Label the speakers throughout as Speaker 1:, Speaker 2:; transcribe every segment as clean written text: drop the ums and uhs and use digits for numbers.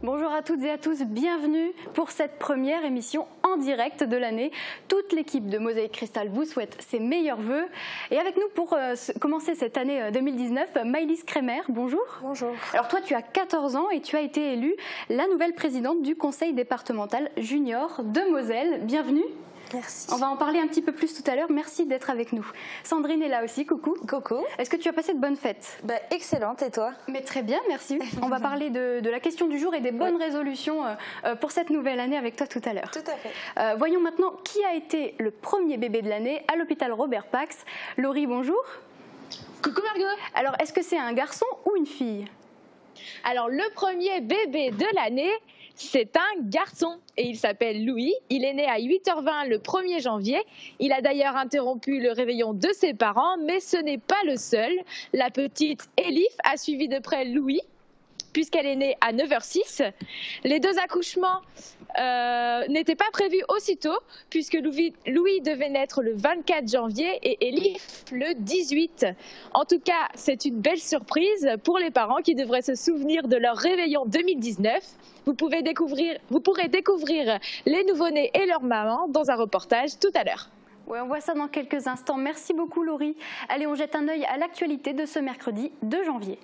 Speaker 1: Bonjour à toutes et à tous, bienvenue pour cette première émission en direct de l'année. Toute l'équipe de Mosaïque Cristal vous souhaite ses meilleurs vœux. Et avec nous pour commencer cette année 2019, Maëlys Kremer, bonjour.
Speaker 2: Bonjour.
Speaker 1: Alors toi tu as 14 ans et tu as été élue la nouvelle présidente du conseil départemental junior de Moselle. Bienvenue.
Speaker 2: Merci.
Speaker 1: On va en parler un petit peu plus tout à l'heure. Merci d'être avec nous. Sandrine est là aussi, coucou.
Speaker 2: Coucou.
Speaker 1: Est-ce que tu as passé de bonnes fêtes?
Speaker 2: Excellente, et toi?
Speaker 1: Mais très bien, merci. On va parler de la question du jour et des bonnes résolutions pour cette nouvelle année avec toi tout à l'heure.
Speaker 2: Tout à fait.
Speaker 1: Voyons maintenant qui a été le premier bébé de l'année à l'hôpital Robert Pax. Laurie, bonjour.
Speaker 3: Coucou Margot.
Speaker 1: Alors, est-ce que c'est un garçon ou une fille?
Speaker 3: Alors, le premier bébé de l'année, c'est un garçon et il s'appelle Louis. Il est né à 8h20 le 1er janvier. Il a d'ailleurs interrompu le réveillon de ses parents, mais ce n'est pas le seul. La petite Elif a suivi de près Louis, puisqu'elle est née à 9h06. Les deux accouchements n'étaient pas prévus aussitôt, puisque Louis devait naître le 24 janvier et Elif le 18. En tout cas, c'est une belle surprise pour les parents qui devraient se souvenir de leur réveillon 2019. Vous pourrez découvrir les nouveau-nés et leur maman dans un reportage tout à l'heure.
Speaker 1: Ouais, on voit ça dans quelques instants. Merci beaucoup Laurie. Allez, on jette un œil à l'actualité de ce mercredi 2 janvier.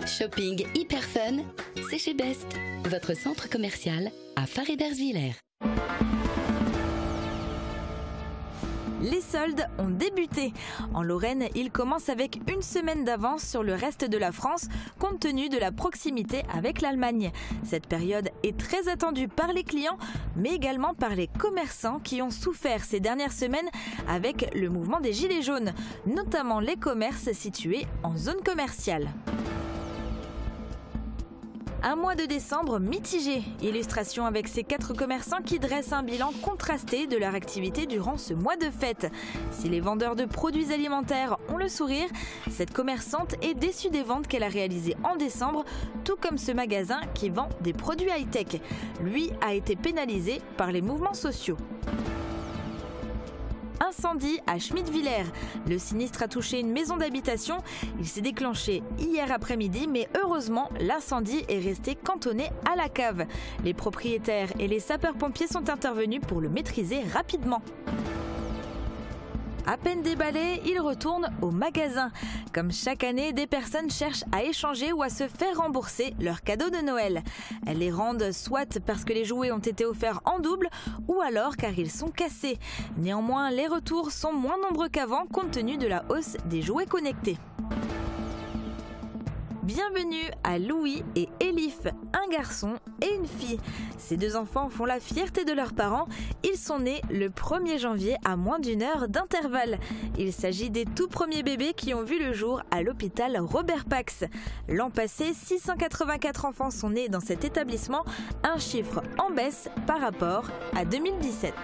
Speaker 4: Shopping hyper fun, c'est chez Best, votre centre commercial à Faré-Bersviller.
Speaker 5: Les soldes ont débuté. En Lorraine, ils commencent avec une semaine d'avance sur le reste de la France, compte tenu de la proximité avec l'Allemagne. Cette période est très attendue par les clients, mais également par les commerçants qui ont souffert ces dernières semaines avec le mouvement des Gilets jaunes, notamment les commerces situés en zone commerciale. Un mois de décembre mitigé. Illustration avec ces 4 commerçants qui dressent un bilan contrasté de leur activité durant ce mois de fête. Si les vendeurs de produits alimentaires ont le sourire, cette commerçante est déçue des ventes qu'elle a réalisées en décembre, tout comme ce magasin qui vend des produits high-tech. Lui a été pénalisé par les mouvements sociaux. Incendie à Schmidtviller. Le sinistre a touché une maison d'habitation. Il s'est déclenché hier après-midi, mais heureusement, l'incendie est resté cantonné à la cave. Les propriétaires et les sapeurs-pompiers sont intervenus pour le maîtriser rapidement. À peine déballés, ils retournent au magasin. Comme chaque année, des personnes cherchent à échanger ou à se faire rembourser leurs cadeaux de Noël. Elles les rendent soit parce que les jouets ont été offerts en double ou alors car ils sont cassés. Néanmoins, les retours sont moins nombreux qu'avant compte tenu de la hausse des jouets connectés. Bienvenue à Louis et Elif, un garçon et une fille. Ces 2 enfants font la fierté de leurs parents. Ils sont nés le 1er janvier à moins d'1 heure d'intervalle. Il s'agit des tout premiers bébés qui ont vu le jour à l'hôpital Robert Pax. L'an passé, 684 enfants sont nés dans cet établissement, un chiffre en baisse par rapport à 2017.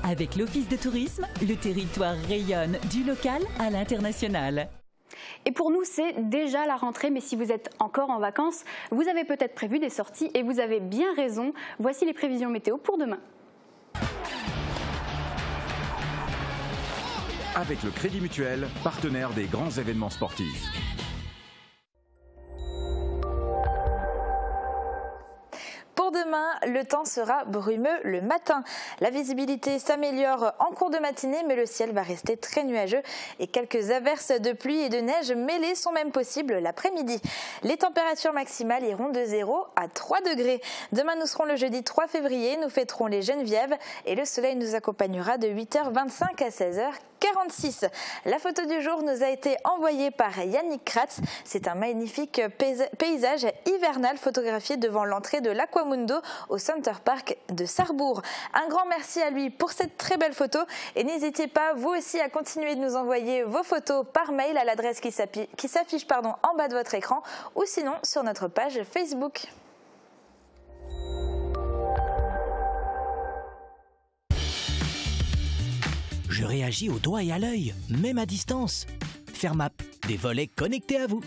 Speaker 6: Avec l'Office de tourisme, le territoire rayonne du local à l'international.
Speaker 1: Et pour nous, c'est déjà la rentrée, mais si vous êtes encore en vacances, vous avez peut-être prévu des sorties et vous avez bien raison. Voici les prévisions météo pour demain.
Speaker 7: Avec le Crédit Mutuel, partenaire des grands événements sportifs.
Speaker 5: Pour demain,
Speaker 2: le temps sera brumeux le matin. La visibilité s'améliore en cours de matinée, mais le ciel va rester très nuageux et quelques averses de pluie et de neige mêlées sont même possibles l'après-midi. Les températures maximales iront de 0 à 3 degrés. Demain, nous serons le jeudi 3 février, nous fêterons les Genevièves et le soleil nous accompagnera de 8h25 à 16h46. La photo du jour nous a été envoyée par Yannick Kratz. C'est un magnifique paysage hivernal photographié devant l'entrée de l'Aquamundo au Center Park de Sarrebourg. Un grand merci à lui pour cette très belle photo et n'hésitez pas vous aussi à continuer de nous envoyer vos photos par mail à l'adresse qui s'affiche en bas de votre écran ou sinon sur notre page Facebook.
Speaker 8: Je réagis au doigt et à l'œil, même à distance. Fermap, des volets connectés à vous.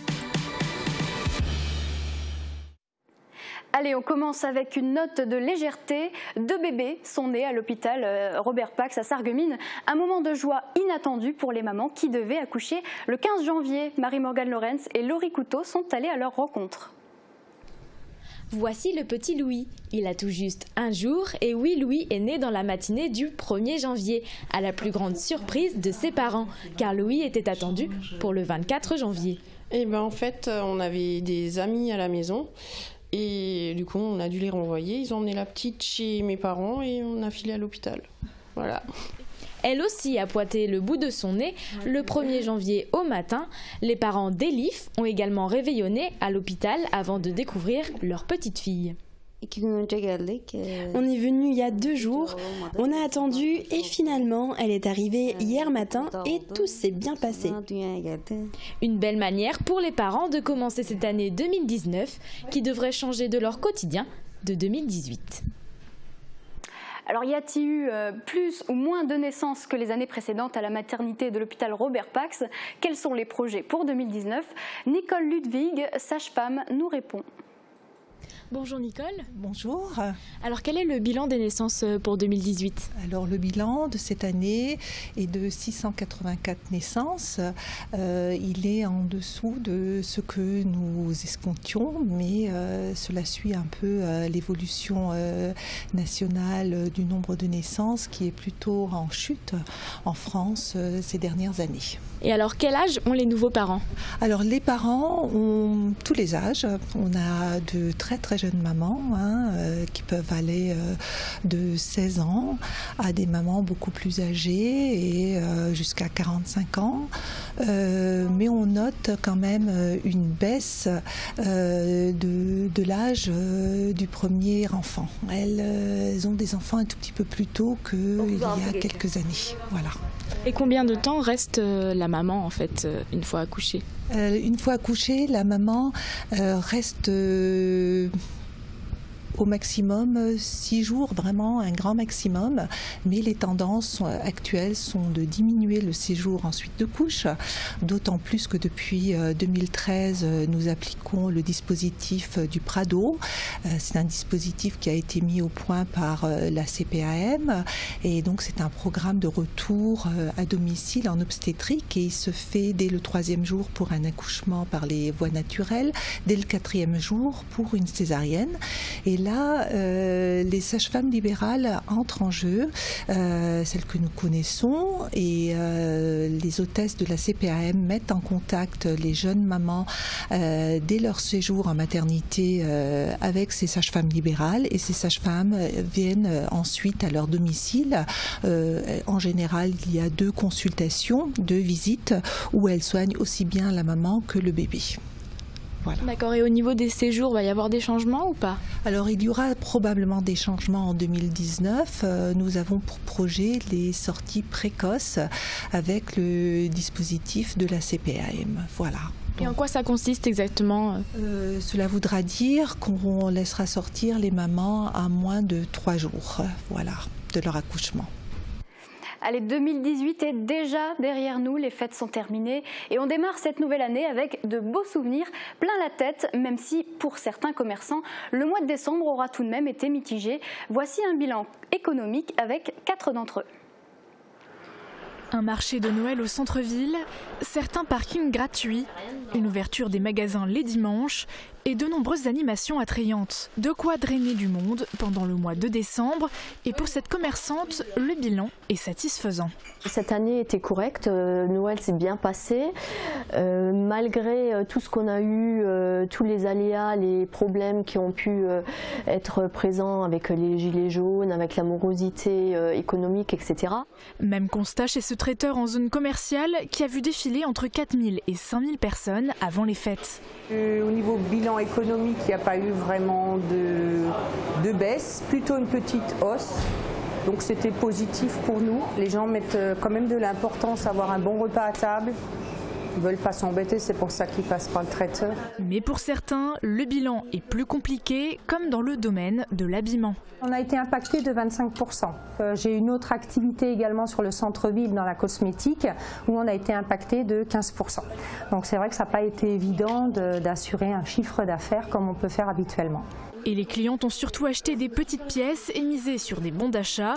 Speaker 1: Allez, on commence avec une note de légèreté. 2 bébés sont nés à l'hôpital Robert Pax à Sarreguemines. Un moment de joie inattendu pour les mamans qui devaient accoucher le 15 janvier. Marie-Morgane Lorenz et Laurie Couteau sont allées à leur rencontre.
Speaker 9: Voici le petit Louis. Il a tout juste 1 jour et oui, Louis est né dans la matinée du 1er janvier, à la plus grande surprise de ses parents, car Louis était attendu pour le 24 janvier.
Speaker 10: Et en fait, on avait des amis à la maison et du coup, on a dû les renvoyer. Ils ont emmené la petite chez mes parents et on a filé à l'hôpital. Voilà.
Speaker 9: Elle aussi a pointé le bout de son nez le 1er janvier au matin. Les parents d'Elif ont également réveillonné à l'hôpital avant de découvrir leur petite fille.
Speaker 11: On est venu il y a 2 jours, on a attendu et finalement elle est arrivée hier matin et tout s'est bien passé.
Speaker 9: Une belle manière pour les parents de commencer cette année 2019 qui devrait changer de leur quotidien de 2018.
Speaker 1: Alors, y a-t-il eu plus ou moins de naissances que les années précédentes à la maternité de l'hôpital Robert Pax? Quels sont les projets pour 2019? Nicole Ludwig, sage-femme, nous répond.
Speaker 12: Bonjour Nicole.
Speaker 13: Bonjour.
Speaker 12: Alors quel est le bilan des naissances pour 2018?
Speaker 13: Alors le bilan de cette année est de 684 naissances. Il est en dessous de ce que nous escomptions, mais cela suit un peu l'évolution nationale du nombre de naissances qui est plutôt en chute en France ces dernières années.
Speaker 12: Et alors quel âge ont les nouveaux parents?
Speaker 13: Alors les parents ont tous les âges. On a de très jeunes mamans qui peuvent aller de 16 ans à des mamans beaucoup plus âgées et jusqu'à 45 ans. Mais on note quand même une baisse de l'âge du premier enfant. Elles ont des enfants un tout petit peu plus tôt qu'il y a quelques années. Voilà.
Speaker 12: Et combien de temps reste la maman en fait une fois accouchée?
Speaker 13: Une fois accouchée, la maman reste au maximum 6 jours, vraiment un grand maximum, mais les tendances actuelles sont de diminuer le séjour ensuite de couche, d'autant plus que depuis 2013 nous appliquons le dispositif du Prado. C'est un dispositif qui a été mis au point par la CPAM et donc c'est un programme de retour à domicile en obstétrique et il se fait dès le 3e jour pour un accouchement par les voies naturelles, dès le 4e jour pour une césarienne. Et là, les sages-femmes libérales entrent en jeu, celles que nous connaissons, et les hôtesses de la CPAM mettent en contact les jeunes mamans dès leur séjour en maternité avec ces sages-femmes libérales, et ces sages-femmes viennent ensuite à leur domicile. En général, il y a 2 consultations, 2 visites, où elles soignent aussi bien la maman que le bébé. Voilà.
Speaker 12: D'accord, et au niveau des séjours, va y avoir des changements ou pas?
Speaker 13: Alors il y aura probablement des changements en 2019. Nous avons pour projet les sorties précoces avec le dispositif de la CPAM. Voilà.
Speaker 12: Et en quoi ça consiste exactement?
Speaker 13: Cela voudra dire qu'on laissera sortir les mamans à moins de 3 jours, voilà, de leur accouchement.
Speaker 1: Allez, 2018 est déjà derrière nous, les fêtes sont terminées et on démarre cette nouvelle année avec de beaux souvenirs plein la tête, même si pour certains commerçants, le mois de décembre aura tout de même été mitigé. Voici un bilan économique avec 4 d'entre eux.
Speaker 14: Un marché de Noël au centre-ville, certains parkings gratuits, une ouverture des magasins les dimanches et de nombreuses animations attrayantes. De quoi drainer du monde pendant le mois de décembre. Et pour cette commerçante, le bilan est satisfaisant.
Speaker 15: Cette année était correcte, Noël s'est bien passé. Malgré tout ce qu'on a eu, tous les aléas, les problèmes qui ont pu être présents avec les gilets jaunes, avec la morosité économique, etc.
Speaker 14: Même constat chez ce traiteur en zone commerciale qui a vu défiler entre 4000 et 5000 personnes avant les fêtes.
Speaker 16: Au niveau bilan économique, il n'y a pas eu vraiment de baisse, plutôt une petite hausse. Donc c'était positif pour nous. Les gens mettent quand même de l'importance à avoir un bon repas à table. Ils ne veulent pas s'embêter, c'est pour ça qu'ils passent par le traiteur.
Speaker 14: Mais pour certains, le bilan est plus compliqué, comme dans le domaine de l'habillement.
Speaker 16: On a été impacté de 25%. J'ai une autre activité également sur le centre-ville dans la cosmétique où on a été impacté de 15%. Donc c'est vrai que ça n'a pas été évident d'assurer un chiffre d'affaires comme on peut faire habituellement.
Speaker 14: Et les clientes ont surtout acheté des petites pièces et misé sur des bons d'achat.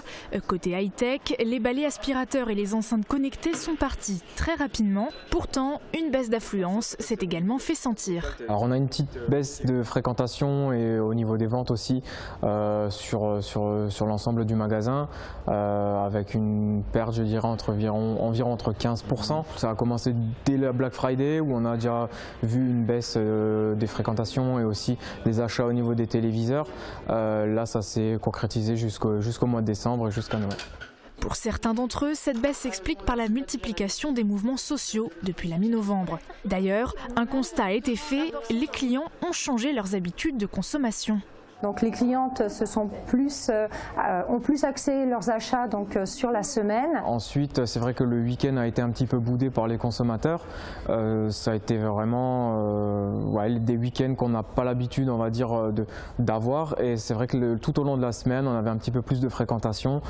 Speaker 14: Côté high-tech, les balais aspirateurs et les enceintes connectées sont partis très rapidement. Pourtant, une baisse d'affluence s'est également fait sentir.
Speaker 17: Alors on a une petite baisse de fréquentation et au niveau des ventes aussi sur l'ensemble du magasin, avec une perte, je dirais, environ entre 15%. Ça a commencé dès la Black Friday où on a déjà vu une baisse des fréquentations et aussi des achats au niveau des téléviseurs. Là, ça s'est concrétisé jusqu'au mois de décembre et jusqu'à Noël.
Speaker 14: Pour certains d'entre eux, cette baisse s'explique par la multiplication des mouvements sociaux depuis la mi-novembre. D'ailleurs, un constat a été fait, les clients ont changé leurs habitudes de consommation.
Speaker 16: Donc les clientes ont plus axé leurs achats sur la semaine.
Speaker 17: Ensuite, c'est vrai que le week-end a été un petit peu boudé par les consommateurs. Ça a été vraiment des week-ends qu'on n'a pas l'habitude, on va dire, d'avoir. Et c'est vrai que tout au long de la semaine, on avait un petit peu plus de fréquentation.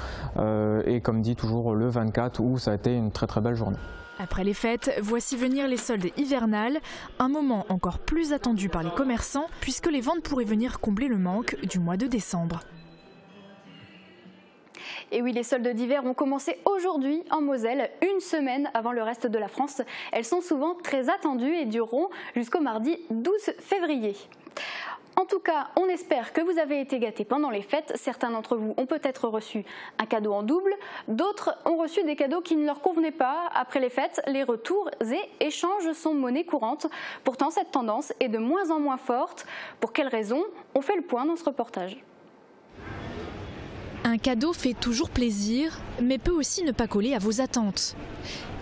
Speaker 17: Et comme dit toujours, le 24 où ça a été une très très belle journée.
Speaker 14: Après les fêtes, voici venir les soldes hivernales, un moment encore plus attendu par les commerçants puisque les ventes pourraient venir combler le manque du mois de décembre.
Speaker 1: Et oui, les soldes d'hiver ont commencé aujourd'hui en Moselle, une semaine avant le reste de la France. Elles sont souvent très attendues et dureront jusqu'au mardi 12 février. En tout cas, on espère que vous avez été gâtés pendant les fêtes. Certains d'entre vous ont peut-être reçu un cadeau en double. D'autres ont reçu des cadeaux qui ne leur convenaient pas. Après les fêtes, les retours et échanges sont monnaie courante. Pourtant, cette tendance est de moins en moins forte. Pour quelles raisons? On fait le point dans ce reportage.
Speaker 9: Un cadeau fait toujours plaisir, mais peut aussi ne pas coller à vos attentes.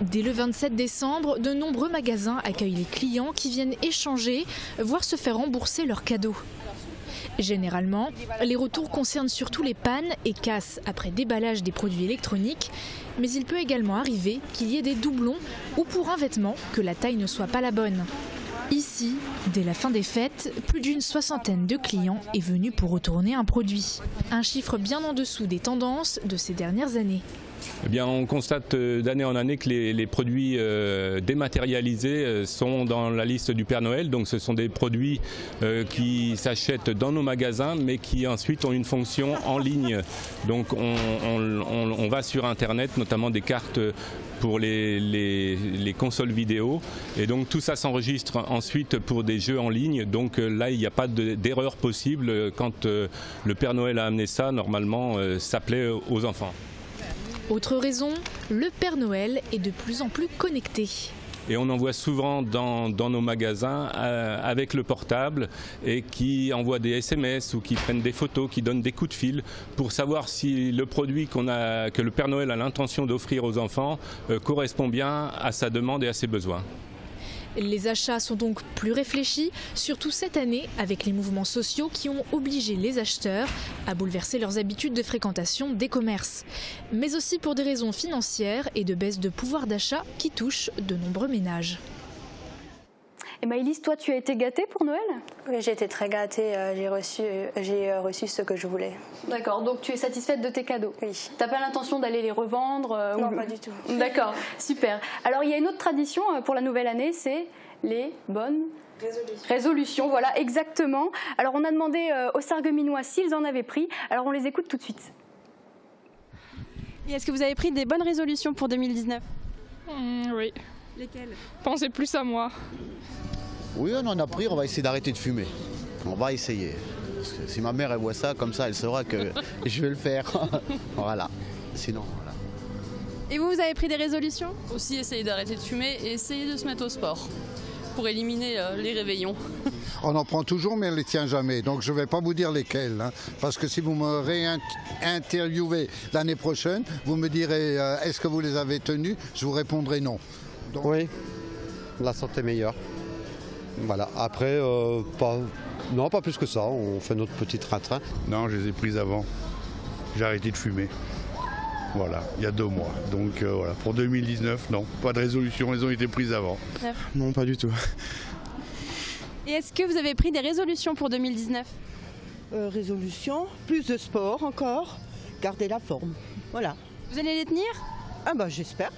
Speaker 9: Dès le 27 décembre, de nombreux magasins accueillent les clients qui viennent échanger, voire se faire rembourser leurs cadeaux. Généralement, les retours concernent surtout les pannes et casses après déballage des produits électroniques, mais il peut également arriver qu'il y ait des doublons ou pour un vêtement que la taille ne soit pas la bonne. Ici, dès la fin des fêtes, plus d'une soixantaine de clients est venu pour retourner un produit. Un chiffre bien en dessous des tendances de ces dernières années.
Speaker 18: Eh bien, on constate d'année en année que les produits dématérialisés sont dans la liste du Père Noël. Donc ce sont des produits qui s'achètent dans nos magasins mais qui ensuite ont une fonction en ligne. Donc on va sur Internet, notamment des cartes pour les consoles vidéo. Et donc tout ça s'enregistre ensuite pour des jeux en ligne. Donc là, il n'y a pas d'erreur possible. Quand le Père Noël a amené ça, normalement, ça plaît aux enfants.
Speaker 9: Autre raison, le Père Noël est de plus en plus connecté.
Speaker 18: Et on en voit souvent dans nos magasins avec le portable et qui envoient des SMS ou qui prennent des photos, qui donnent des coups de fil pour savoir si le produit que le Père Noël a l'intention d'offrir aux enfants correspond bien à sa demande et à ses besoins.
Speaker 9: Les achats sont donc plus réfléchis, surtout cette année avec les mouvements sociaux qui ont obligé les acheteurs à bouleverser leurs habitudes de fréquentation des commerces. Mais aussi pour des raisons financières et de baisse de pouvoir d'achat qui touchent de nombreux ménages.
Speaker 1: Et Maëlys, toi, tu as été gâtée pour Noël?
Speaker 19: Oui, j'ai été très gâtée. J'ai reçu ce que je voulais.
Speaker 1: D'accord, donc tu es satisfaite de tes cadeaux?
Speaker 19: Oui.
Speaker 1: Tu n'as pas l'intention d'aller les revendre
Speaker 19: Non, pas du tout.
Speaker 1: D'accord, super. Alors, il y a une autre tradition pour la nouvelle année, c'est les bonnes résolutions. Voilà, exactement. Alors, on a demandé aux Sarregueminois s'ils en avaient pris. Alors, on les écoute tout de suite.
Speaker 20: Et est-ce que vous avez pris des bonnes résolutions pour 2019?
Speaker 21: Oui.
Speaker 20: Lesquelles?
Speaker 21: Pensez plus à moi.
Speaker 22: Oui, on en a pris, on va essayer d'arrêter de fumer.
Speaker 21: On va essayer. Parce que si ma mère elle voit ça comme ça, elle saura que je vais le faire. Voilà. Sinon, voilà.
Speaker 20: Et vous avez pris des résolutions?
Speaker 22: Aussi essayer d'arrêter de fumer et essayer de se mettre au sport pour éliminer les réveillons.
Speaker 23: On en prend toujours mais on ne les tient jamais, donc je ne vais pas vous dire lesquels, hein, parce que si vous me réinterviewez l'année prochaine, vous me direz est-ce que vous les avez tenus, je vous répondrai non.
Speaker 24: Donc... Oui, la santé est meilleure. Voilà, après, non, pas plus que ça, on fait notre petit train-train.
Speaker 25: Non, je les ai prises avant, j'ai arrêté de fumer. Voilà, il y a 2 mois. Donc voilà, pour 2019, non, pas de résolution, elles ont été prises avant.
Speaker 24: Non, pas du tout.
Speaker 20: Et est-ce que vous avez pris des résolutions pour 2019?
Speaker 26: Résolution, plus de sport encore, garder la forme. Voilà.
Speaker 20: Vous allez les tenir?
Speaker 26: Ah bah j'espère.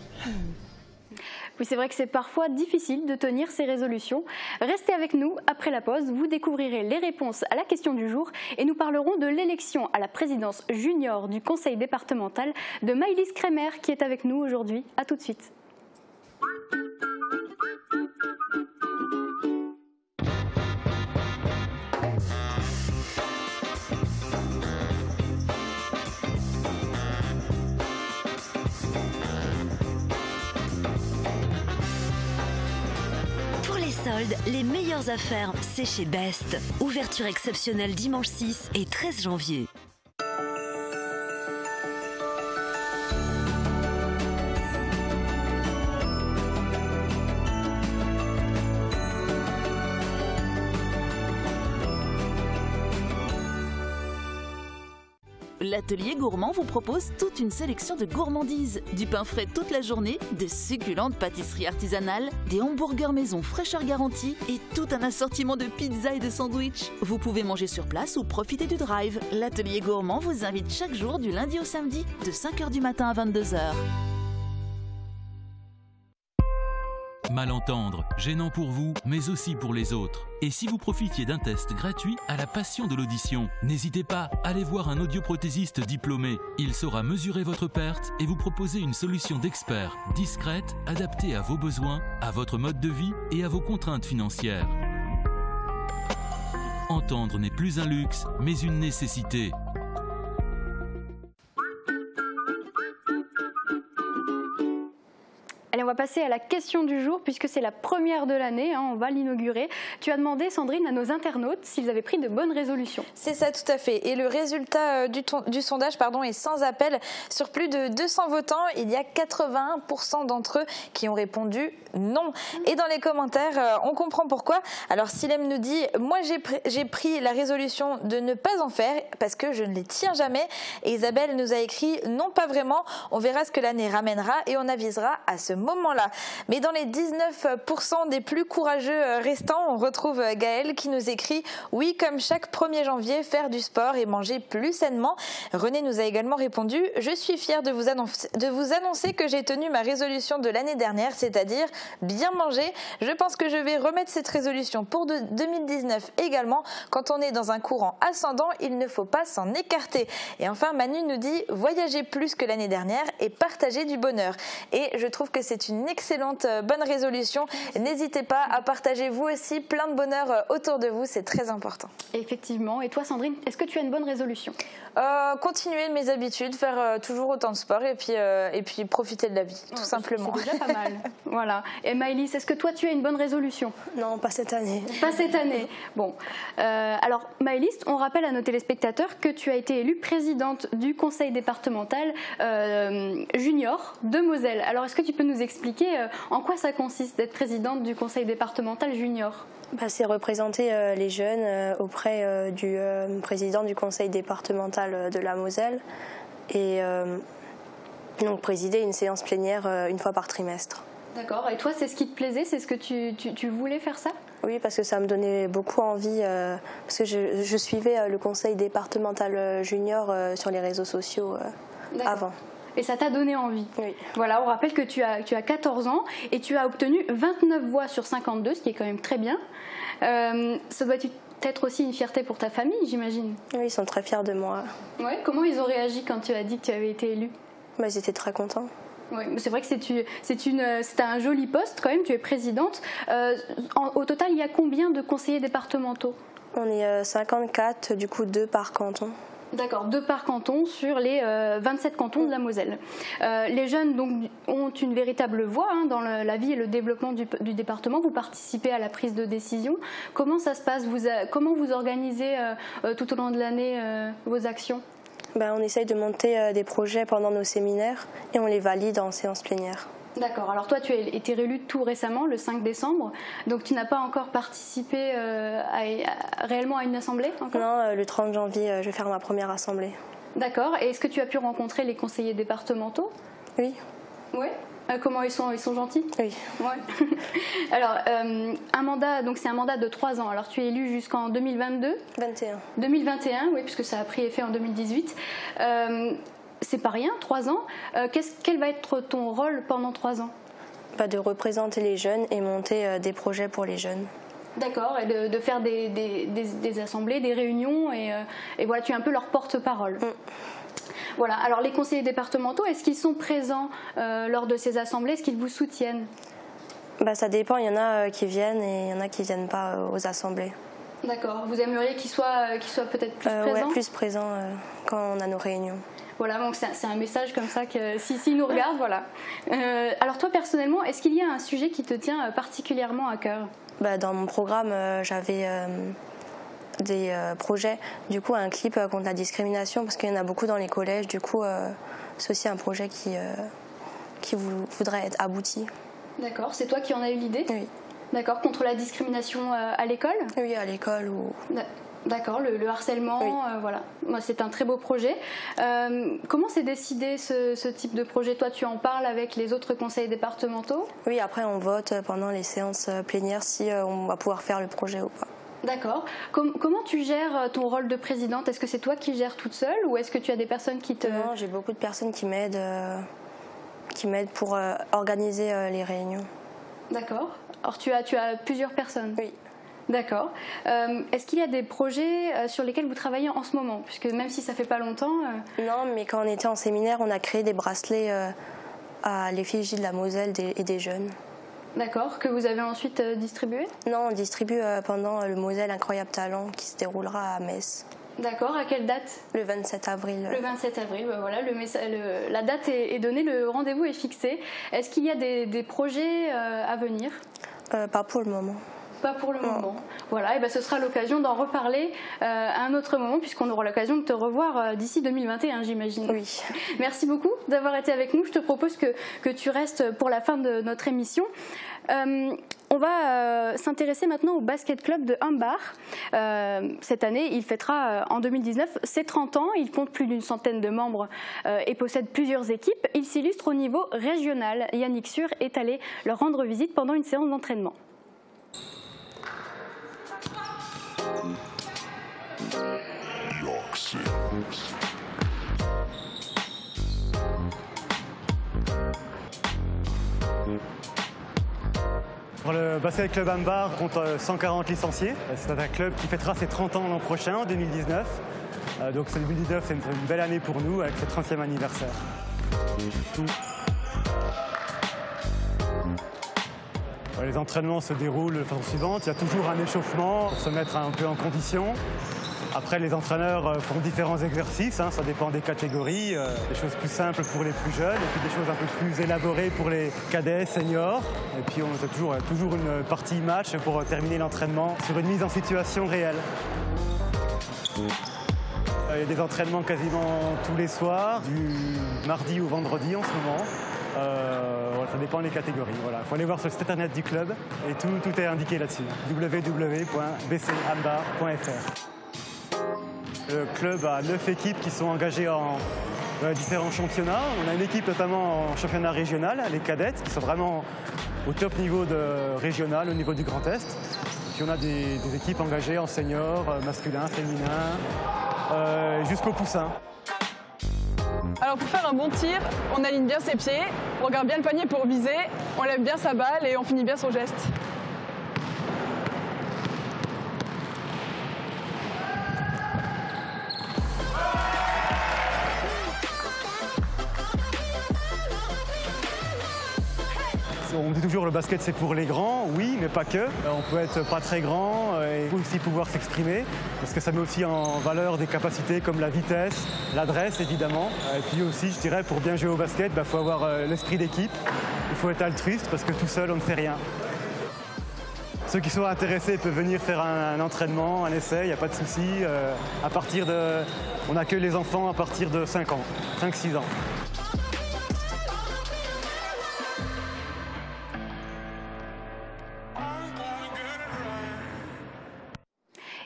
Speaker 1: Oui, c'est vrai que c'est parfois difficile de tenir ces résolutions. Restez avec nous, après la pause, vous découvrirez les réponses à la question du jour et nous parlerons de l'élection à la présidence junior du conseil départemental de Maëlys Kremer qui est avec nous aujourd'hui. A tout de suite.
Speaker 27: Les meilleures affaires, c'est chez Best. Ouverture exceptionnelle dimanche 6 et 13 janvier.
Speaker 6: L'atelier gourmand vous propose toute une sélection de gourmandises, du pain frais toute la journée, de succulentes pâtisseries artisanales, des hamburgers maison fraîcheur garantie et tout un assortiment de pizzas et de sandwichs. Vous pouvez manger sur place ou profiter du drive. L'atelier gourmand vous invite chaque jour du lundi au samedi de 5h du matin à 22h.
Speaker 28: Malentendre, gênant pour vous, mais aussi pour les autres. Et si vous profitiez d'un test gratuit à la passion de l'audition, n'hésitez pas, allez voir un audioprothésiste diplômé. Il saura mesurer votre perte et vous proposer une solution d'expert, discrète, adaptée à vos besoins, à votre mode de vie et à vos contraintes financières. Entendre n'est plus un luxe, mais une nécessité.
Speaker 1: Allez, on va passer à la question du jour puisque c'est la première de l'année, hein, on va l'inaugurer. Tu as demandé, Sandrine, à nos internautes s'ils avaient pris de bonnes résolutions.
Speaker 2: C'est ça, tout à fait. Et le résultat du sondage est sans appel. Sur plus de 200 votants, il y a 81% d'entre eux qui ont répondu non. Et dans les commentaires, on comprend pourquoi. Alors Silem nous dit « Moi j'ai pris la résolution de ne pas en faire parce que je ne les tiens jamais ». Et Isabelle nous a écrit « Non, pas vraiment. On verra ce que l'année ramènera et on avisera à ce moment-là ». Mais dans les 19% des plus courageux restants, on retrouve Gaëlle qui nous écrit « Oui, comme chaque 1er janvier, faire du sport et manger plus sainement ». René nous a également répondu « Je suis fière de vous annoncer que j'ai tenu ma résolution de l'année dernière, c'est-à-dire bien manger. Je pense que je vais remettre cette résolution pour 2019 également. Quand on est dans un courant ascendant, il ne faut pas s'en écarter ». Et enfin, Manu nous dit « Voyager plus que l'année dernière et partager du bonheur ». Et je trouve que c'est une excellente bonne résolution. N'hésitez pas à partager vous aussi plein de bonheur autour de vous, c'est très important.
Speaker 1: Effectivement. Et toi, Sandrine, est-ce que tu as une bonne résolution?
Speaker 2: Continuer mes habitudes, faire toujours autant de sport et puis profiter de la vie, tout simplement.
Speaker 1: C'est déjà pas mal. Voilà. Et Maëlys, est-ce que toi, tu as une bonne résolution?
Speaker 19: Non, pas cette année.
Speaker 1: Pas cette année. Bon. Alors, Maëlys, on rappelle à nos téléspectateurs que tu as été élue présidente du conseil départemental junior de Moselle. Alors, est-ce que tu peux nous expliquer en quoi ça consiste d'être présidente du conseil départemental junior?
Speaker 19: C'est représenter les jeunes auprès du président du conseil départemental de la Moselle et donc présider une séance plénière une fois par trimestre.
Speaker 1: D'accord. Et toi, c'est ce qui te plaisait? C'est ce que tu voulais faire ça?
Speaker 19: Oui, parce que ça me donnait beaucoup envie, parce que je suivais le conseil départemental junior sur les réseaux sociaux avant.
Speaker 1: Et ça t'a donné envie.
Speaker 19: Oui.
Speaker 1: Voilà, on rappelle que tu as 14 ans et tu as obtenu 29 voix sur 52, ce qui est quand même très bien. Ça doit être aussi une fierté pour ta famille, j'imagine.
Speaker 19: Oui, ils sont très fiers de moi.
Speaker 1: Ouais, comment ils ont réagi quand tu as dit que tu avais été élue?
Speaker 19: Ils étaient très contents.
Speaker 1: Oui, c'est vrai que c'est un joli poste quand même, tu es présidente. Au total, il y a combien de conseillers départementaux?
Speaker 19: On est 54, du coup 2 par canton.
Speaker 1: D'accord, 2 par canton sur les 27 cantons de la Moselle. Les jeunes donc, ont une véritable voix dans la vie et le développement du département. Vous participez à la prise de décision. Comment ça se passe? Comment vous organisez tout au long de l'année vos actions?
Speaker 19: On essaye de monter des projets pendant nos séminaires et on les valide en séance plénière.
Speaker 1: D'accord. Alors toi, tu as été réélu tout récemment, le 5 décembre. Donc tu n'as pas encore participé réellement à une assemblée encore?
Speaker 19: Non, le 30 janvier, je vais faire ma première assemblée.
Speaker 1: D'accord. Et est-ce que tu as pu rencontrer les conseillers départementaux?
Speaker 19: Oui.
Speaker 1: Oui. Comment ils sont gentils?
Speaker 19: Oui.
Speaker 1: Ouais. Alors, un mandat, donc c'est un mandat de 3 ans. Alors tu es élu jusqu'en 2022?
Speaker 19: 21.
Speaker 1: 2021, oui, puisque ça a pris effet en 2018. C'est pas rien, 3 ans. Quel va être ton rôle pendant 3 ans?
Speaker 19: De représenter les jeunes et monter des projets pour les jeunes.
Speaker 1: D'accord, et de faire des assemblées, des réunions, et voilà, tu es un peu leur porte-parole. Voilà, alors les conseillers départementaux, est-ce qu'ils sont présents lors de ces assemblées? Est-ce qu'ils vous soutiennent?
Speaker 19: Ça dépend, il y en a qui viennent et il y en a qui ne viennent pas aux assemblées.
Speaker 1: D'accord, vous aimeriez qu'ils soient peut-être plus présents?
Speaker 19: Oui, plus présents quand on a nos réunions.
Speaker 1: Voilà, donc c'est un message comme ça que s'ils nous regardent, voilà. Alors toi personnellement, est-ce qu'il y a un sujet qui te tient particulièrement à cœur?
Speaker 19: Dans mon programme, j'avais des projets, du coup un clip contre la discrimination, parce qu'il y en a beaucoup dans les collèges, du coup c'est aussi un projet qui voudrait être abouti.
Speaker 1: D'accord, c'est toi qui en as eu l'idée?
Speaker 19: Oui.
Speaker 1: D'accord, contre la discrimination à l'école?
Speaker 19: Oui, à l'école ou...
Speaker 1: D'accord, le harcèlement, oui. Voilà. C'est un très beau projet. Comment s'est décidé ce type de projet? Toi, tu en parles avec les autres conseils départementaux?
Speaker 19: Oui, après on vote pendant les séances plénières si on va pouvoir faire le projet ou pas.
Speaker 1: D'accord. Comment tu gères ton rôle de présidente? Est-ce que c'est toi qui gères toute seule ou est-ce que tu as des personnes qui te...
Speaker 19: Non, j'ai beaucoup de personnes qui m'aident pour organiser les réunions.
Speaker 1: D'accord. Alors tu as plusieurs personnes?
Speaker 19: Oui.
Speaker 1: D'accord. Est-ce qu'il y a des projets sur lesquels vous travaillez en ce moment? Puisque même si ça fait pas longtemps...
Speaker 19: Non, mais quand on était en séminaire, on a créé des bracelets à l'effigie de la Moselle et des jeunes.
Speaker 1: D'accord. Que vous avez ensuite distribué? Non,
Speaker 19: on distribue pendant le Moselle Incroyable Talent qui se déroulera à Metz.
Speaker 1: D'accord. À quelle date?
Speaker 19: Le 27 avril.
Speaker 1: Le 27 avril, voilà. La date est donnée, le rendez-vous est fixé. Est-ce qu'il y a des projets à venir?
Speaker 19: Pas pour le moment.
Speaker 1: Pas pour le moment. Voilà, et ce sera l'occasion d'en reparler à un autre moment, puisqu'on aura l'occasion de te revoir d'ici 2021, j'imagine.
Speaker 19: Oui.
Speaker 1: Merci beaucoup d'avoir été avec nous. Je te propose que tu restes pour la fin de notre émission. On va s'intéresser maintenant au basket club de Humbar. Cette année, il fêtera en 2019 ses 30 ans. Il compte plus d'une centaine de membres et possède plusieurs équipes. Il s'illustre au niveau régional. Yannick Sûr est allé leur rendre visite pendant une séance d'entraînement.
Speaker 3: Le basket club Humbar compte 140 licenciés. C'est un club qui fêtera ses 30 ans l'an prochain, en 2019. Donc 2019, c'est une belle année pour nous avec ce 30e anniversaire. Les entraînements se déroulent de façon suivante. Il y a toujours un échauffement pour se mettre un peu en condition. Après, les entraîneurs font différents exercices, ça dépend des catégories. Des choses plus simples pour les plus jeunes et puis des choses un peu plus élaborées pour les cadets, seniors. Et puis on a toujours une partie match pour terminer l'entraînement sur une mise en situation réelle. Il y a des entraînements quasiment tous les soirs, du mardi au vendredi en ce moment. Ça dépend des catégories. Voilà. Il faut aller voir sur le site internet du club et tout est indiqué là-dessus. www.bchambar.fr. Le club a 9 équipes qui sont engagées en différents championnats. On a une équipe notamment en championnat régional, les cadettes, qui sont vraiment au top niveau régional, au niveau du Grand Est. Puis on a des équipes engagées en senior, masculin, féminin, jusqu'au poussin.
Speaker 4: Alors pour faire un bon tir, on aligne bien ses pieds, on regarde bien le panier pour viser, on lève bien sa balle et on finit bien son geste.
Speaker 3: On dit toujours le basket c'est pour les grands, oui, mais pas que. On peut être pas très grand et aussi pouvoir s'exprimer, parce que ça met aussi en valeur des capacités comme la vitesse, l'adresse évidemment. Et puis aussi, je dirais, pour bien jouer au basket, il faut avoir l'esprit d'équipe. Il faut être altruiste parce que tout seul, on ne fait rien. Ceux qui sont intéressés peuvent venir faire un entraînement, un essai, il n'y a pas de souci. On accueille les enfants à partir de 5 ans, 5-6 ans.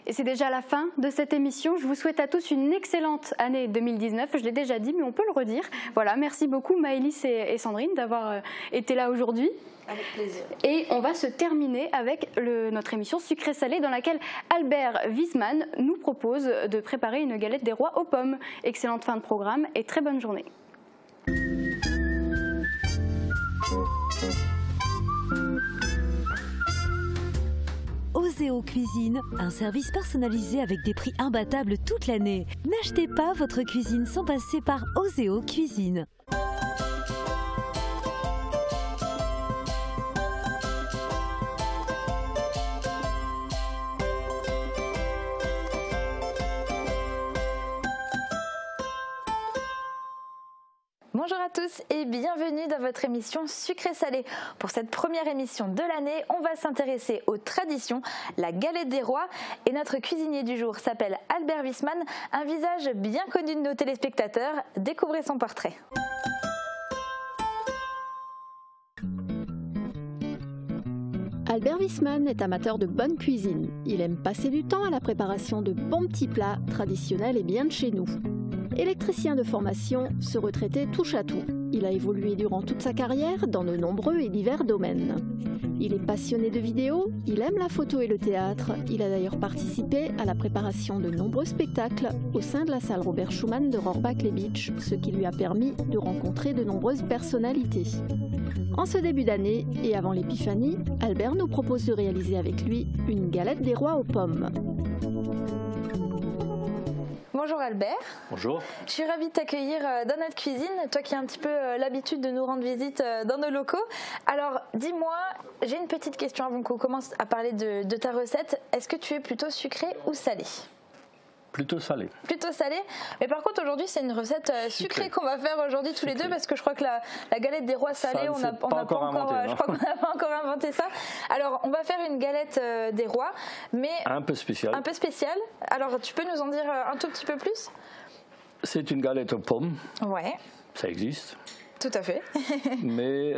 Speaker 1: Et c'est déjà la fin de cette émission. Je vous souhaite à tous une excellente année 2019. Je l'ai déjà dit, mais on peut le redire. Voilà, merci beaucoup Maëlys et Sandrine d'avoir été là aujourd'hui.
Speaker 2: Avec plaisir.
Speaker 1: Et on va se terminer avec notre émission Sucré-Salé dans laquelle Albert Wiesmann nous propose de préparer une galette des rois aux pommes. Excellente fin de programme et très bonne journée.
Speaker 27: Oseo Cuisine, un service personnalisé avec des prix imbattables toute l'année. N'achetez pas votre cuisine sans passer par Oseo Cuisine.
Speaker 2: Bonjour à tous et bienvenue dans votre émission Sucré-Salé. Pour cette première émission de l'année, on va s'intéresser aux traditions, la galette des rois. Et notre cuisinier du jour s'appelle Albert Wiesmann, un visage bien connu de nos téléspectateurs. Découvrez son portrait.
Speaker 5: Albert Wiesmann est amateur de bonne cuisine. Il aime passer du temps à la préparation de bons petits plats traditionnels et bien de chez nous. Électricien de formation, ce retraité touche à tout. Il a évolué durant toute sa carrière dans de nombreux et divers domaines. Il est passionné de vidéos, il aime la photo et le théâtre. Il a d'ailleurs participé à la préparation de nombreux spectacles au sein de la salle Robert Schumann de Rohrbach-les-Bitches, ce qui lui a permis de rencontrer de nombreuses personnalités. En ce début d'année et avant l'épiphanie, Albert nous propose de réaliser avec lui une galette des rois aux pommes.
Speaker 2: Bonjour Albert.
Speaker 7: Bonjour.
Speaker 2: Je suis ravie de t'accueillir dans notre cuisine, toi qui as un petit peu l'habitude de nous rendre visite dans nos locaux. Alors dis-moi, j'ai une petite question avant qu'on commence à parler de ta recette. Est-ce que tu es plutôt sucré ou salé ?
Speaker 7: Plutôt salé.
Speaker 2: Plutôt salé. Mais par contre aujourd'hui c'est une recette sucrée qu'on va faire aujourd'hui tous les deux, parce que je crois que la galette des rois salés, on n'a pas encore inventé ça. Alors on va faire une galette des rois, mais
Speaker 7: un peu spéciale.
Speaker 2: Un peu spéciale. Alors tu peux nous en dire un tout petit peu plus ?
Speaker 7: C'est une galette aux pommes.
Speaker 2: Ouais.
Speaker 7: Ça existe.
Speaker 2: Tout à fait.
Speaker 7: Mais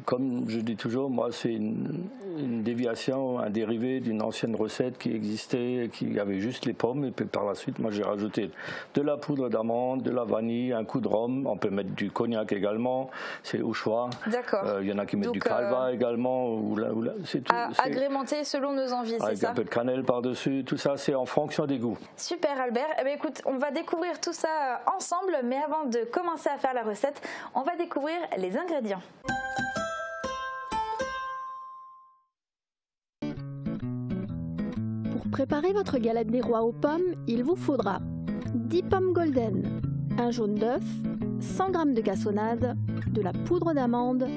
Speaker 7: comme je dis toujours, moi c'est une déviation, un dérivé d'une ancienne recette qui existait, qui avait juste les pommes, et puis par la suite moi j'ai rajouté de la poudre d'amande, de la vanille, un coup de rhum, on peut mettre du cognac également, c'est au choix.
Speaker 2: D'accord.
Speaker 7: Il y en a qui mettent du calva également, c'est tout.
Speaker 2: Agrémenté selon nos envies, c'est ça ?
Speaker 7: Avec un peu de cannelle par-dessus, tout ça c'est en fonction des goûts.
Speaker 2: Super Albert, eh bien, écoute, on va découvrir tout ça ensemble, mais avant de commencer à faire la recette, on va découvrir les ingrédients.
Speaker 5: Pour préparer votre galette des rois aux pommes, il vous faudra 10 pommes golden, un jaune d'œuf, 100 g de cassonade, de la poudre d'amande,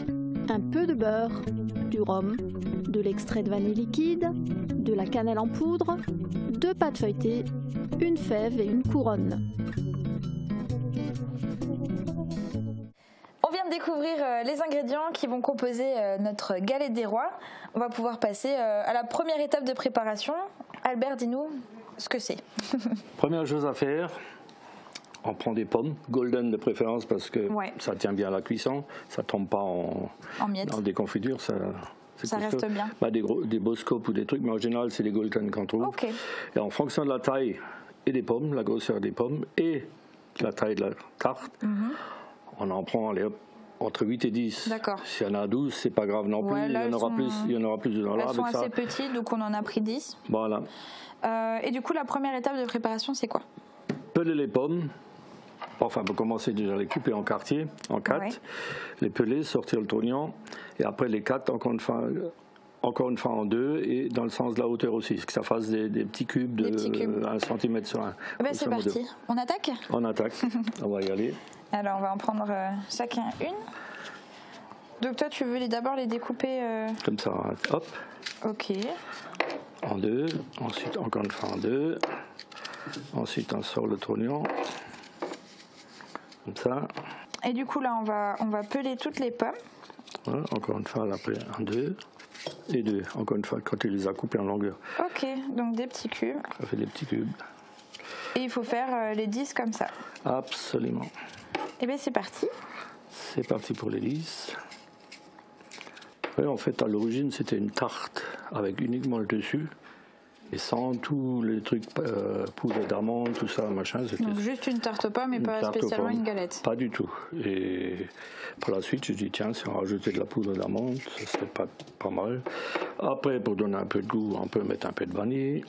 Speaker 5: un peu de beurre, du rhum, de l'extrait de vanille liquide, de la cannelle en poudre, 2 pâtes feuilletées, une fève et une couronne.
Speaker 2: On vient de découvrir les ingrédients qui vont composer notre galette des rois. On va pouvoir passer à la première étape de préparation. Albert, dis-nous ce que c'est.
Speaker 7: Première chose à faire, on prend des pommes, golden de préférence parce que ça tient bien à la cuisson, ça ne tombe pas en miettes. En déconfiture, ça
Speaker 2: reste bien.
Speaker 7: Bah, des beaux scopes ou des trucs, mais en général c'est les golden qu'on trouve.
Speaker 2: Okay. Et
Speaker 7: en fonction de la taille et des pommes, la grosseur des pommes et la taille de la tarte, on en prend entre 8 et 10.
Speaker 2: D'accord.
Speaker 7: S'il y en a 12, c'est pas grave non plus.
Speaker 2: Ouais, là,
Speaker 7: il y en aura plus dedans.
Speaker 2: Elles sont assez petites, donc on en a pris 10.
Speaker 7: Voilà.
Speaker 2: Et du coup, la première étape de préparation, c'est quoi ?
Speaker 7: Peler les pommes. Enfin, on peut commencer déjà à les couper en quartiers, en 4. Les peler, sortir le trognon. Et après, les 4, encore une fois en 2, et dans le sens de la hauteur aussi, que ça fasse des petits cubes de 1 cm sur 1.
Speaker 2: C'est parti. On attaque ?
Speaker 7: On attaque. On va y aller.
Speaker 2: Alors, on va en prendre chacun une. Donc toi, tu veux d'abord les découper
Speaker 7: comme ça, hop.
Speaker 2: Ok.
Speaker 7: En deux, ensuite encore une fois en deux. Ensuite on sort le trognon. Comme ça.
Speaker 2: Et du coup là, on va peler toutes les pommes.
Speaker 7: Voilà, encore une fois, en deux. Et deux, encore une fois, quand tu les as coupés en longueur.
Speaker 2: Ok, donc des petits cubes.
Speaker 7: Ça fait des petits cubes.
Speaker 2: Et il faut faire les 10 comme ça.
Speaker 7: Absolument.
Speaker 2: Et bien c'est parti.
Speaker 7: C'est parti pour les 10. Ouais, en fait, à l'origine, c'était une tarte avec uniquement le dessus. Et sans tous les trucs, poudre d'amande, tout ça, machin.
Speaker 2: Donc juste une tarte aux pommes et pas spécialement une galette.
Speaker 7: Pas du tout. Et par la suite, je dis, tiens, si on rajoutait de la poudre d'amande, ça serait pas mal. Après, pour donner un peu de goût, on peut mettre un peu de vanille.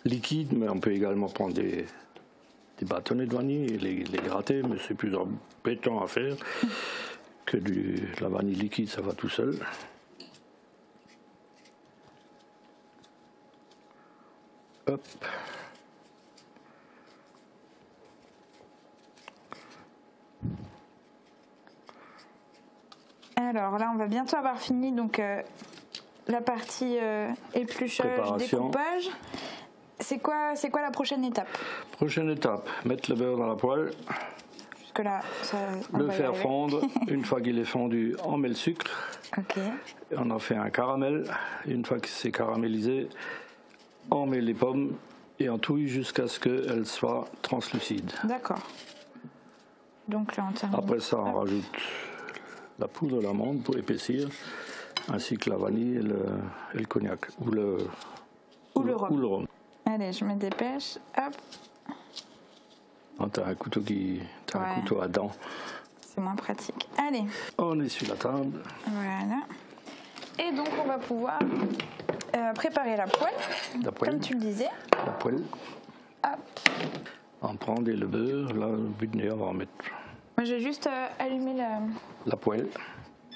Speaker 7: Liquide, mais on peut également prendre des bâtonnets de vanille et les gratter, mais c'est plus embêtant à faire que la vanille liquide, ça va tout seul. Hop.
Speaker 2: Alors là, on va bientôt avoir fini donc la partie épluchage, découpage. C'est quoi la prochaine étape?
Speaker 7: Prochaine étape, mettre le beurre dans la poêle.
Speaker 2: Jusque-là,
Speaker 7: le faire fondre. Une fois qu'il est fondu, on met le sucre.
Speaker 2: Ok.
Speaker 7: On en fait un caramel. Une fois que c'est caramélisé, on met les pommes et on touille jusqu'à ce qu'elles soient translucides.
Speaker 2: D'accord. Donc là, on termine.
Speaker 7: Après ça, on rajoute la poudre d'amande pour épaissir, ainsi que la vanille et le cognac ou le rhum.
Speaker 2: Allez, je me dépêche. Hop.
Speaker 7: Tu as un couteau un couteau à dents.
Speaker 2: C'est moins pratique. Allez.
Speaker 7: On est sur la table.
Speaker 2: Voilà. Et donc, on va pouvoir préparer la poêle, comme tu le disais.
Speaker 7: La poêle.
Speaker 2: Hop.
Speaker 7: On prend le beurre. Là, le but de on va en mettre.
Speaker 2: Moi, j'ai juste allumé
Speaker 7: la poêle.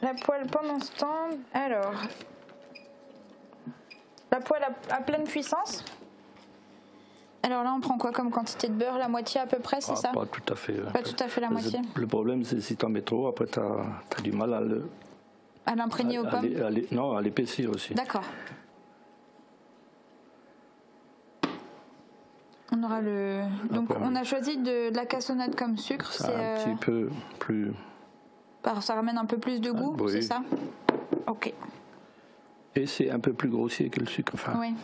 Speaker 2: La poêle pendant ce temps. Alors, la poêle à pleine puissance. Alors là, on prend quoi comme quantité de beurre? La moitié à peu près, c'est ça?
Speaker 7: Pas tout à fait.
Speaker 2: Pas tout à fait la moitié.
Speaker 7: Le problème, c'est si tu en mets trop, après tu as du mal
Speaker 2: à l'imprégner aux pommes?
Speaker 7: Non, à l'épaissir aussi.
Speaker 2: D'accord. On aura donc on a choisi de la cassonade comme sucre.
Speaker 7: C'est un petit peu plus...
Speaker 2: Ça ramène un peu plus de goût,
Speaker 7: oui.
Speaker 2: C'est ça? Ok.
Speaker 7: Et c'est un peu plus grossier que le sucre. Enfin.
Speaker 2: Oui.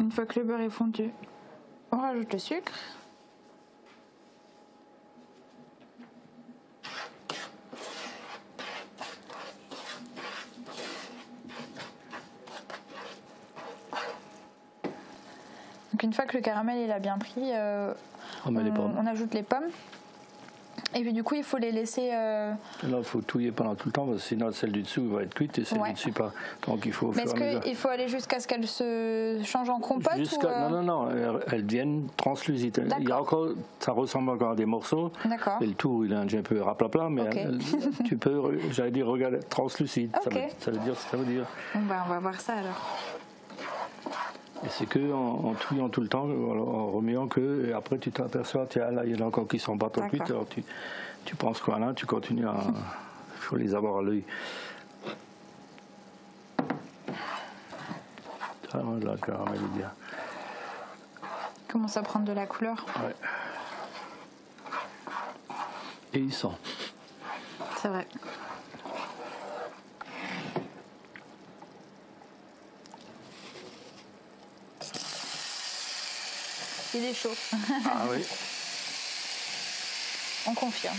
Speaker 2: Une fois que le beurre est fondu, on rajoute le sucre. Donc une fois que le caramel il a bien pris, on ajoute les pommes. Et puis du coup, il faut les laisser...
Speaker 7: Là, il faut touiller pendant tout le temps, parce que sinon celle du dessous va être cuite et celle du dessus pas. Donc il faut...
Speaker 2: Mais est-ce qu'il faut aller jusqu'à ce qu'elle se change en compote
Speaker 7: Non, elles deviennent translucides. Il y a encore, ça ressemble encore à des morceaux.
Speaker 2: D'accord.
Speaker 7: Et le tour, il est un peu raplapla, mais tu peux, j'allais dire, regarder, translucide.
Speaker 2: Okay.
Speaker 7: Ça veut dire ce que ça veut dire.
Speaker 2: On va voir ça alors.
Speaker 7: Et c'est qu'en touillant tout le temps, en remuant que, et après tu t'aperçois, tiens, là il y en a encore qui sont pas trop cuites, alors tu penses quoi là, tu continues à... Il faut les avoir à l'œil. Ah, là, le caramel est bien.
Speaker 2: Commence à prendre de la couleur.
Speaker 7: Ouais. Et il sent.
Speaker 2: C'est vrai. Il est chaud.
Speaker 7: Ah oui.
Speaker 2: On confirme.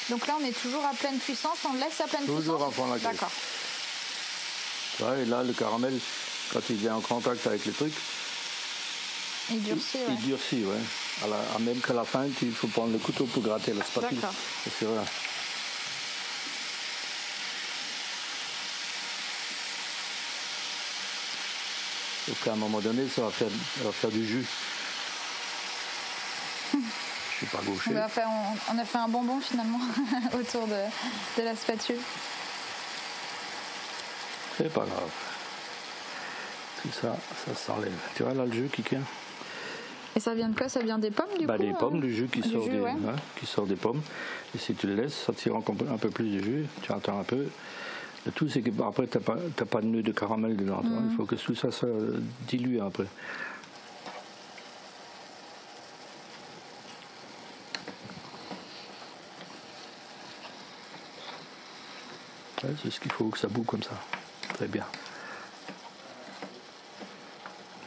Speaker 2: Donc là, on est toujours à pleine puissance, on le laisse à pleine puissance.
Speaker 7: Toujours à fond la caisse.
Speaker 2: D'accord.
Speaker 7: Ouais, et là, le caramel, quand il vient en contact avec les trucs,
Speaker 2: il durcit, ouais.
Speaker 7: Il durcit, ouais. Même qu'à la fin, il faut prendre le couteau pour gratter la spatule.
Speaker 2: D'accord.
Speaker 7: C'est vrai. Donc à un moment donné, ça va faire du jus. suis pas gaucher.
Speaker 2: On a fait un bonbon finalement autour de la spatule.
Speaker 7: C'est pas grave. Tout ça, ça s'enlève. Tu vois là le jus qui tient.
Speaker 2: Et ça vient de quoi? Ça vient des pommes du coup?
Speaker 7: Des pommes, du jus qui sort
Speaker 2: jus,
Speaker 7: qui sort des pommes. Et si tu le laisses sortir un peu plus de jus, tu attends un peu. Le tout c'est qu'après tu n'as pas de nœud de caramel dedans. Il faut que tout ça soit dilué après. Ouais, c'est ce qu'il faut, que ça boue comme ça. Très bien.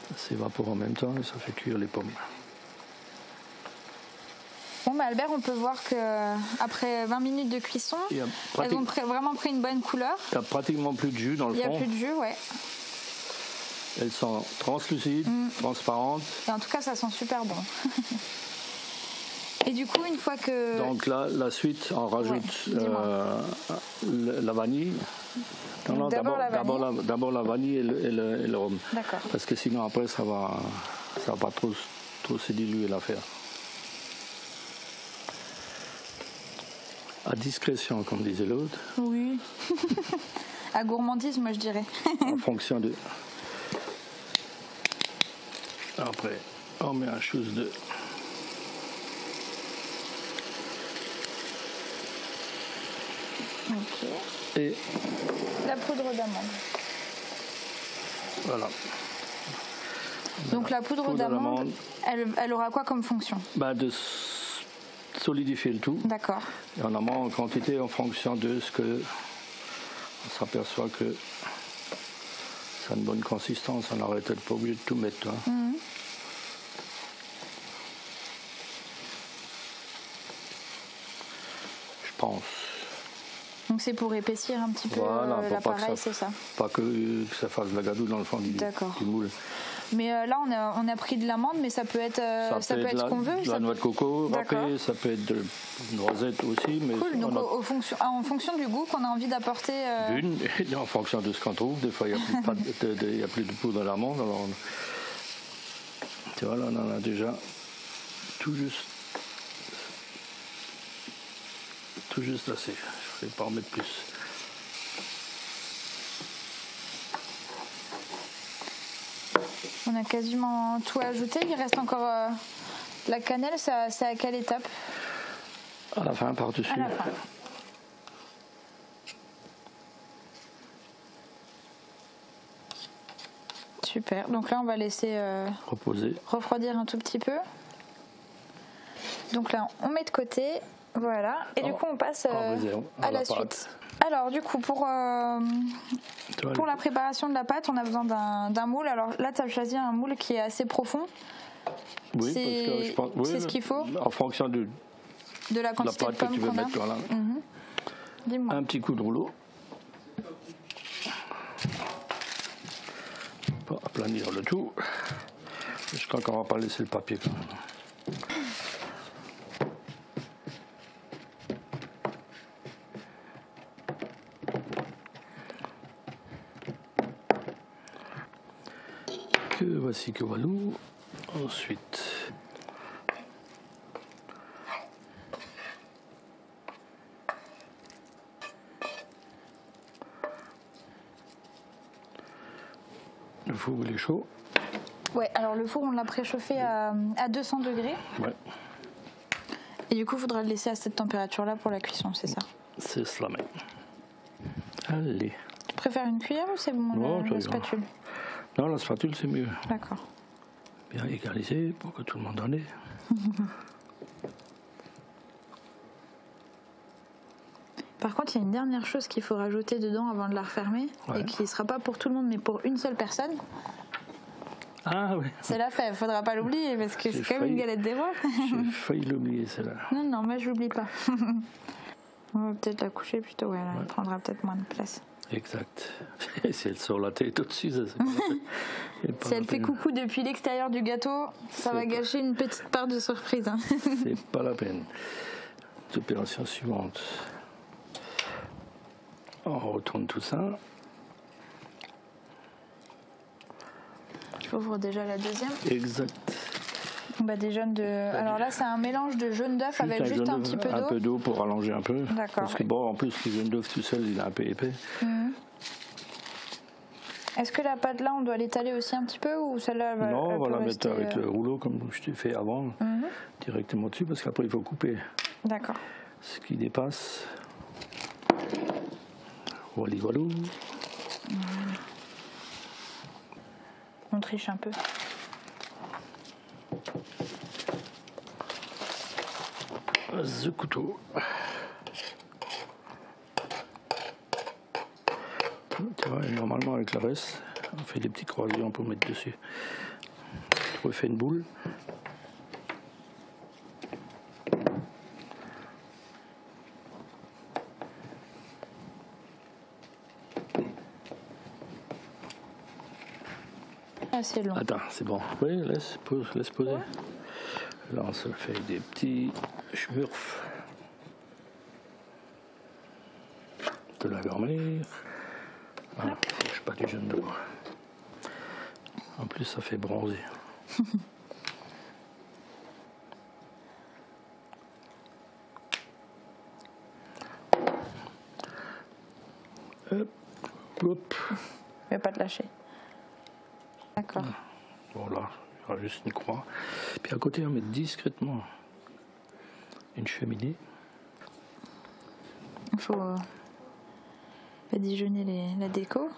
Speaker 7: Ça s'évapore en même temps et ça fait cuire les pommes.
Speaker 2: Bon, Albert, on peut voir qu'après 20 minutes de cuisson, elles ont vraiment pris une bonne couleur.
Speaker 7: Il n'y a pratiquement plus de jus dans le fond.
Speaker 2: Il n'y a plus de jus, ouais.
Speaker 7: Elles sont translucides, transparentes.
Speaker 2: Et en tout cas, ça sent super bon. Et du coup, une fois que...
Speaker 7: Donc là, la suite, on rajoute la vanille. Non, d'abord la vanille et le rhum.
Speaker 2: D'accord.
Speaker 7: Parce que sinon, après, ça va pas trop se diluer l'affaire. À discrétion, comme disait l'autre.
Speaker 2: Oui. À gourmandise, moi, je dirais.
Speaker 7: En fonction de... Après, on met un chose de...
Speaker 2: Ok.
Speaker 7: Et
Speaker 2: la poudre d'amande.
Speaker 7: Voilà.
Speaker 2: Donc la poudre d'amande, elle aura quoi comme fonction?
Speaker 7: De solidifier le tout.
Speaker 2: D'accord.
Speaker 7: Et on en met en quantité en fonction de ce que on s'aperçoit que ça a une bonne consistance. On n'aurait peut-être pas obligé de tout mettre. Je pense.
Speaker 2: Donc c'est pour épaissir un petit peu l'appareil, c'est ça?
Speaker 7: Pas que ça fasse de la gadoue dans le fond du moule.
Speaker 2: Mais là, on a pris de l'amande, mais ça peut être, ce qu'on veut.
Speaker 7: De la noix de coco râpée, ça peut être de noisette aussi. Mais
Speaker 2: cool, donc en fonction du goût qu'on a envie d'apporter.
Speaker 7: Et en fonction de ce qu'on trouve, des fois il n'y a plus de poudre d'amande. Alors tu vois, là on en a déjà tout juste assez. Je ne vais pas en mettre plus.
Speaker 2: On a quasiment tout ajouté. Il reste encore la cannelle. C'est à quelle étape?
Speaker 7: À la fin, par-dessus.
Speaker 2: À la fin. Super. Donc là, on va laisser refroidir un tout petit peu. Donc là, on met de côté. Voilà. Et du coup, on passe à la suite. Alors, du coup, pour la préparation de la pâte, on a besoin d'un moule. Alors là, tu as choisi un moule qui est assez profond.
Speaker 7: Oui, parce que je pense.
Speaker 2: C'est ce qu'il faut.
Speaker 7: En fonction de
Speaker 2: la quantité
Speaker 7: pâte
Speaker 2: de pommes
Speaker 7: que tu veux
Speaker 2: qu'on a.
Speaker 7: mettre. Voilà.
Speaker 2: Dis-moi.
Speaker 7: Un petit coup de rouleau. Pour aplanir le tout. Je crois qu'on ne va pas laisser le papier quand même. Voici que voilà. Ensuite, le four il est chaud.
Speaker 2: Ouais, alors le four on l'a préchauffé à 200 degrés.
Speaker 7: Ouais.
Speaker 2: Et du coup, il faudra le laisser à cette température-là pour la cuisson, c'est ça?
Speaker 7: C'est cela même. Allez.
Speaker 2: Tu préfères une cuillère ou c'est bon la spatule?
Speaker 7: Non, la spatule, c'est mieux.
Speaker 2: D'accord.
Speaker 7: Bien égalisé pour que tout le monde en ait.
Speaker 2: Par contre, il y a une dernière chose qu'il faut rajouter dedans avant de la refermer et qui ne sera pas pour tout le monde, mais pour une seule personne.
Speaker 7: Ah oui.
Speaker 2: C'est la fève, faudra pas l'oublier parce que c'est quand même une galette des rois.
Speaker 7: J'ai failli l'oublier, celle-là.
Speaker 2: Non, moi je l'oublie pas. On va peut-être la coucher plutôt, elle prendra peut-être moins de place.
Speaker 7: Exact. Et si elle sort la tête au-dessus, ça c'est pas
Speaker 2: si elle fait coucou depuis l'extérieur du gâteau, ça va gâcher une petite part de surprise.
Speaker 7: C'est pas la peine. Opération suivante. On retourne tout ça.
Speaker 2: J'ouvre déjà la deuxième.
Speaker 7: Exact.
Speaker 2: Bah, des jaunes de... Alors là, c'est un mélange de jaune d'œuf avec juste un petit peu d'eau.
Speaker 7: Un peu d'eau pour allonger un peu.
Speaker 2: D'accord.
Speaker 7: Parce que bon, en plus, le jaune d'œuf tout seul, il est un peu épais.
Speaker 2: Est-ce que la pâte là, on doit l'étaler aussi un petit peu ou celle-là va...
Speaker 7: Non, on va la mettre avec le rouleau comme je t'ai fait avant, directement dessus, parce qu'après il faut couper.
Speaker 2: D'accord.
Speaker 7: Ce qui dépasse. Voilà, voilà.
Speaker 2: On triche un peu.
Speaker 7: Ce couteau. Tu vois, normalement avec la reste, on fait des petits croisillons pour mettre dessus. Tu refais une boule.
Speaker 2: Assez long.
Speaker 7: Attends, c'est bon. Oui, laisse poser. Ouais. Là, on se fait des petits schmurfs de la garnir. Ah, je pas du jaune de bois. En plus, ça fait bronzer. Hop, hop.
Speaker 2: Je vais pas te lâcher. D'accord.
Speaker 7: Bon, là, il y aura juste une croix. Puis à côté, on met discrètement une cheminée.
Speaker 2: Il faut badigeonner la déco.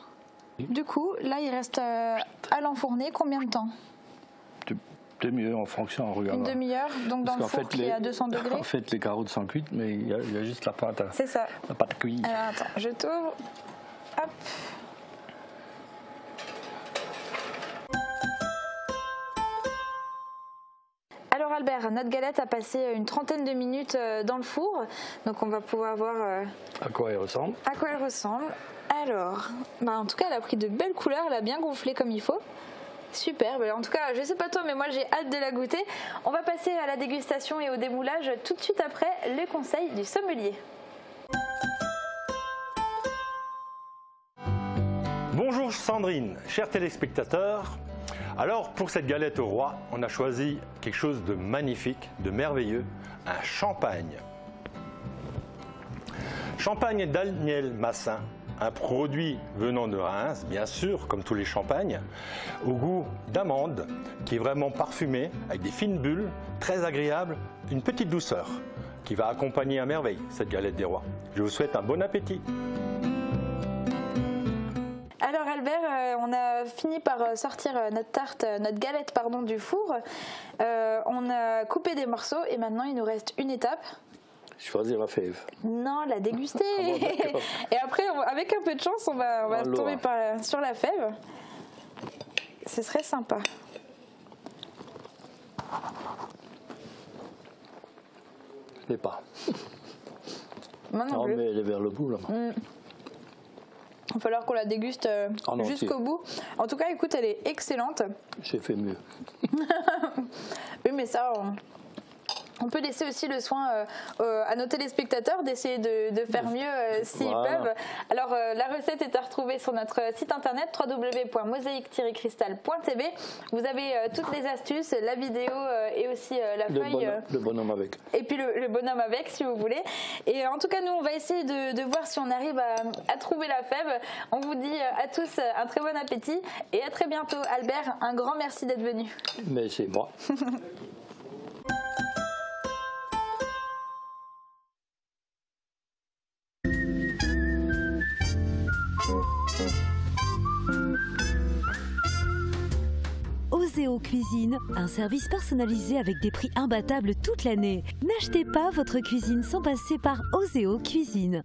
Speaker 2: Du coup, là, il reste à l'enfourner combien de temps?
Speaker 7: Demi-heure en fonction, on regarde.
Speaker 2: Une demi-heure, donc dans le four qui est à 200 degrés.
Speaker 7: En fait, les carottes sont cuites, mais il y a juste la pâte.
Speaker 2: C'est ça.
Speaker 7: La pâte cuite.
Speaker 2: Alors attends, je t'ouvre. Hop. Alors Albert, notre galette a passé une trentaine de minutes dans le four, donc on va pouvoir voir
Speaker 7: à quoi elle ressemble.
Speaker 2: À quoi elle ressemble. Alors, en tout cas, elle a pris de belles couleurs, elle a bien gonflé comme il faut. Super, en tout cas, je sais pas toi, mais moi j'ai hâte de la goûter. On va passer à la dégustation et au démoulage tout de suite après les conseils du sommelier.
Speaker 8: Bonjour Sandrine, chers téléspectateurs. Alors pour cette galette au roi, on a choisi quelque chose de magnifique, de merveilleux, un champagne. Champagne Daniel Massin, un produit venant de Reims, bien sûr, comme tous les champagnes, au goût d'amande, qui est vraiment parfumé, avec des fines bulles, très agréable, une petite douceur, qui va accompagner à merveille cette galette des rois. Je vous souhaite un bon appétit.
Speaker 2: Alors Albert, on a fini par sortir notre galette du four. On a coupé des morceaux et maintenant il nous reste une étape.
Speaker 7: Choisir la fève.
Speaker 2: Non, la déguster. Et après, avec un peu de chance, on va tomber sur la fève. Ce serait sympa.
Speaker 7: Je l'ai pas.
Speaker 2: Moi non plus.
Speaker 7: Mais elle est vers le bout là.
Speaker 2: Il va falloir qu'on la déguste jusqu'au bout. En tout cas, écoute, elle est excellente.
Speaker 7: J'ai fait mieux.
Speaker 2: Oui, mais ça, on peut laisser aussi le soin à nos téléspectateurs d'essayer de faire mieux s'ils peuvent. Alors, la recette est à retrouver sur notre site internet www.mosaïque-cristal.tv. Vous avez toutes les astuces, la vidéo et aussi la feuille.
Speaker 7: Le bonhomme avec.
Speaker 2: Et puis le bonhomme avec, si vous voulez. Et en tout cas, nous, on va essayer de voir si on arrive à trouver la fève. On vous dit à tous un très bon appétit et à très bientôt. Albert, un grand merci d'être venu.
Speaker 7: Mais c'est moi.
Speaker 27: Oseo Cuisine, un service personnalisé avec des prix imbattables toute l'année. N'achetez pas votre cuisine sans passer par Oseo Cuisine.